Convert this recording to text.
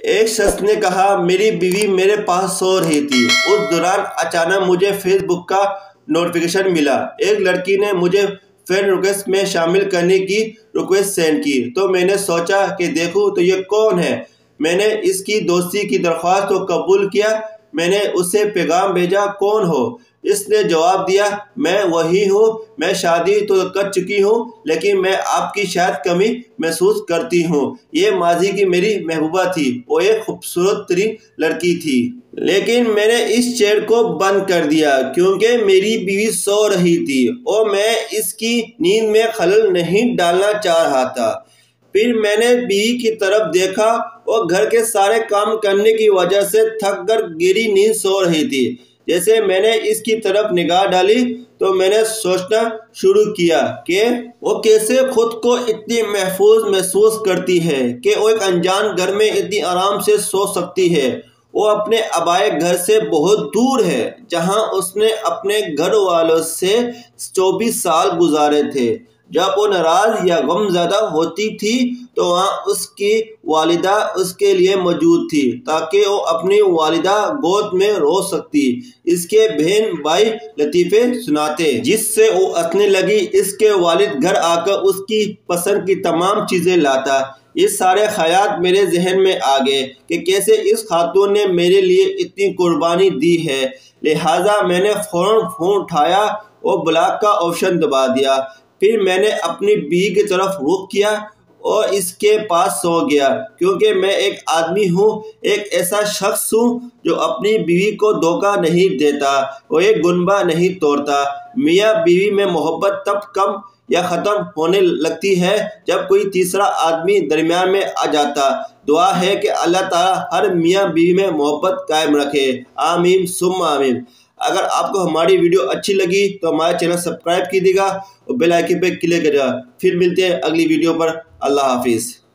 ایک شخص نے کہا میری بیوی میرے پاس سو رہی تھی، اس دوران اچانک مجھے فیس بک کا نوٹیفیکیشن ملا۔ ایک لڑکی نے مجھے فرینڈ ریکویسٹ میں شامل کرنے کی ریکویسٹ سینڈ کی تو میں نے سوچا کہ دیکھوں تو یہ کون ہے۔ میں نے اس کی دوستی کی درخواست کو قبول کیا۔ میں نے اسے پیغام بھیجا، کون ہو؟ اس نے جواب دیا، میں وہی ہوں، میں شادی تو کر چکی ہوں لیکن میں آپ کی شاید کمی محسوس کرتی ہوں۔ یہ ماضی کی میری محبوبہ تھی، وہ ایک خوبصورت ترین لڑکی تھی، لیکن میں نے اس چیٹ کو بند کر دیا کیونکہ میری بیوی سو رہی تھی اور میں اس کی نیند میں خلل نہیں ڈالنا چاہ رہا تھا۔ پھر میں نے بیوی کی طرف دیکھا، وہ گھر کے سارے کام کرنے کی وجہ سے تھک کر گہری نیند سو رہی تھی۔ جیسے میں نے اس کی طرف نگاہ ڈالی تو میں نے سوچنا شروع کیا کہ وہ کیسے خود کو اتنی محفوظ محسوس کرتی ہے کہ وہ ایک انجان گھر میں اتنی آرام سے سو سکتی ہے۔ وہ اپنے آبائی گھر سے بہت دور ہے جہاں اس نے اپنے گھر والوں سے 24 سال گزارے تھے۔ جب وہ ناراض یا غم زدہ ہوتی تھی تو وہاں اس کی والدہ اس کے لیے موجود تھی تاکہ وہ اپنی والدہ گود میں رو سکتی۔ اس کے بہن بھائی لطیفے سناتے جس سے وہ ہنسنے لگی۔ اس کے والد گھر آ کر اس کی پسند کی تمام چیزیں لاتا۔ یہ سارے خیالات میرے ذہن میں آ گئے کہ کیسے اس خاتون نے میرے لیے اتنی قربانی دی ہے۔ لہٰذا میں نے فوراً فون اٹھایا اور بلاک کا آپشن دبا دیا۔ پھر میں نے اپنی بیوی کی طرف رخ کیا اور اس کے پاس سو گیا کیونکہ میں ایک آدمی ہوں، ایک ایسا شخص ہوں جو اپنی بیوی کو دھوکہ نہیں دیتا، وہ ایک گنبہ نہیں توڑتا۔ میاں بیوی میں محبت تب کم یا ختم ہونے لگتی ہے جب کوئی تیسرا آدمی درمیان میں آ جاتا۔ دعا ہے کہ اللہ تعالیٰ ہر میاں بیوی میں محبت قائم رکھے، آمین ثم آمین۔ اگر آپ کو ہماری ویڈیو اچھی لگی تو ہمارے چینل سبسکرائب کیجیے گا اور بیل آئیکن پہ کلک کریے گا۔ پھر ملتے ہیں اگلی ویڈیو پر۔ اللہ حافظ۔